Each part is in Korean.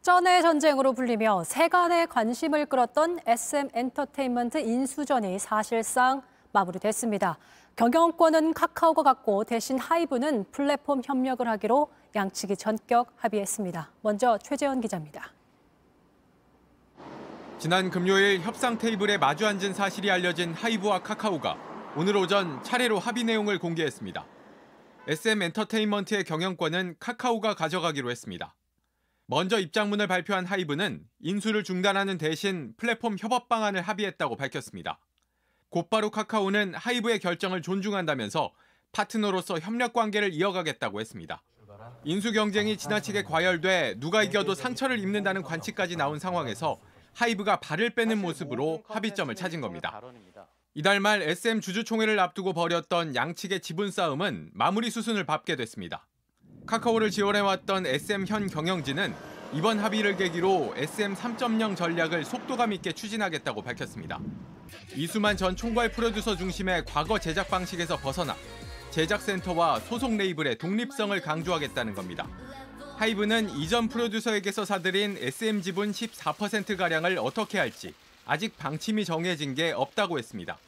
쩐의 전쟁으로 불리며 세간의 관심을 끌었던 SM엔터테인먼트 인수전이 사실상 마무리됐습니다. 경영권은 카카오가 갖고 대신 하이브는 플랫폼 협력을 하기로 양측이 전격 합의했습니다. 먼저 최재현 기자입니다. 지난 금요일 협상 테이블에 마주 앉은 사실이 알려진 하이브와 카카오가 오늘 오전 차례로 합의 내용을 공개했습니다. SM엔터테인먼트의 경영권은 카카오가 가져가기로 했습니다. 먼저 입장문을 발표한 하이브는 인수를 중단하는 대신 플랫폼 협업 방안을 합의했다고 밝혔습니다. 곧바로 카카오는 하이브의 결정을 존중한다면서 파트너로서 협력 관계를 이어가겠다고 했습니다. 인수 경쟁이 지나치게 과열돼 누가 이겨도 상처를 입는다는 관측까지 나온 상황에서 하이브가 발을 빼는 모습으로 합의점을 찾은 겁니다. 이달 말 SM 주주총회를 앞두고 벌였던 양측의 지분 싸움은 마무리 수순을 밟게 됐습니다. 카카오를 지원해왔던 SM 현 경영진은 이번 합의를 계기로 SM 3.0 전략을 속도감 있게 추진하겠다고 밝혔습니다. 이수만 전 총괄 프로듀서 중심의 과거 제작 방식에서 벗어나 제작센터와 소속 레이블의 독립성을 강조하겠다는 겁니다. 하이브는 이전 프로듀서에게서 사들인 SM 지분 14%가량을 어떻게 할지 아직 방침이 정해진 게 없다고 했습니다.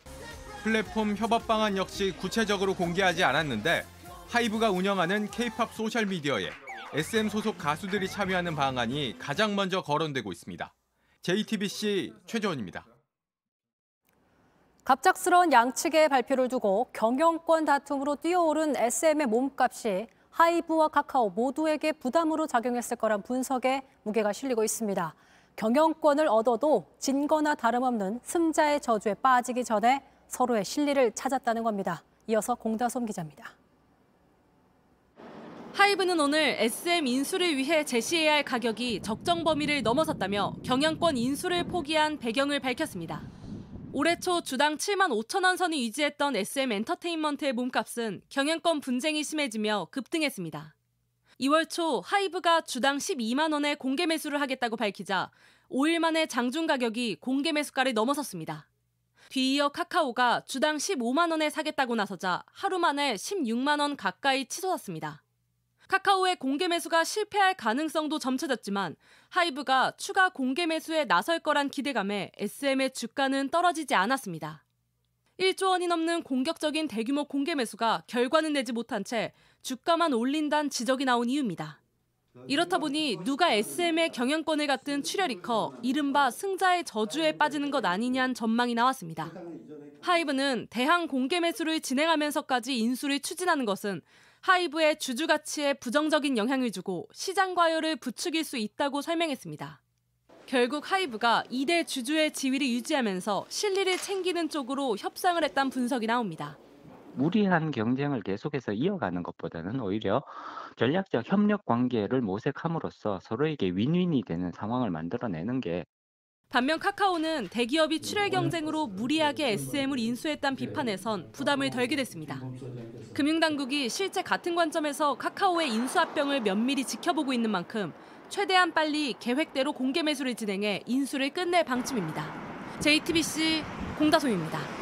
플랫폼 협업 방안 역시 구체적으로 공개하지 않았는데 하이브가 운영하는 K-팝 소셜미디어에 SM 소속 가수들이 참여하는 방안이 가장 먼저 거론되고 있습니다. JTBC 최재원입니다. 갑작스러운 양측의 발표를 두고 경영권 다툼으로 뛰어오른 SM의 몸값이 하이브와 카카오 모두에게 부담으로 작용했을 거란 분석에 무게가 실리고 있습니다. 경영권을 얻어도 진 거나 다름없는 승자의 저주에 빠지기 전에 서로의 실리를 찾았다는 겁니다. 이어서 공다솜 기자입니다. 하이브는 오늘 SM 인수를 위해 제시해야 할 가격이 적정 범위를 넘어섰다며 경영권 인수를 포기한 배경을 밝혔습니다. 올해 초 주당 7만 5천 원 선이 유지했던 SM엔터테인먼트의 몸값은 경영권 분쟁이 심해지며 급등했습니다. 2월 초 하이브가 주당 12만 원의 공개 매수를 하겠다고 밝히자 5일 만에 장중 가격이 공개 매수가를 넘어섰습니다. 뒤이어 카카오가 주당 15만 원에 사겠다고 나서자 하루 만에 16만 원 가까이 치솟았습니다. 카카오의 공개 매수가 실패할 가능성도 점쳐졌지만 하이브가 추가 공개 매수에 나설 거란 기대감에 SM의 주가는 떨어지지 않았습니다. 1조 원이 넘는 공격적인 대규모 공개 매수가 결과는 내지 못한 채 주가만 올린다는 지적이 나온 이유입니다. 이렇다 보니 누가 SM의 경영권을 갖든 출혈이 커 이른바 승자의 저주에 빠지는 것 아니냐는 전망이 나왔습니다. 하이브는 대항 공개 매수를 진행하면서까지 인수를 추진하는 것은 하이브의 주주 가치에 부정적인 영향을 주고 시장 과열을 부추길 수 있다고 설명했습니다. 결국 하이브가 2대 주주의 지위를 유지하면서 실리를 챙기는 쪽으로 협상을 했다는 분석이 나옵니다. 무리한 경쟁을 계속해서 이어가는 것보다는 오히려 전략적 협력 관계를 모색함으로써 서로에게 윈윈이 되는 상황을 만들어내는 게. 반면 카카오는 대기업이 출혈 경쟁으로 무리하게 SM을 인수했다는 비판에선 부담을 덜게 됐습니다. 금융당국이 실제 같은 관점에서 카카오의 인수 합병을 면밀히 지켜보고 있는 만큼 최대한 빨리 계획대로 공개 매수를 진행해 인수를 끝낼 방침입니다. JTBC 공다솜입니다.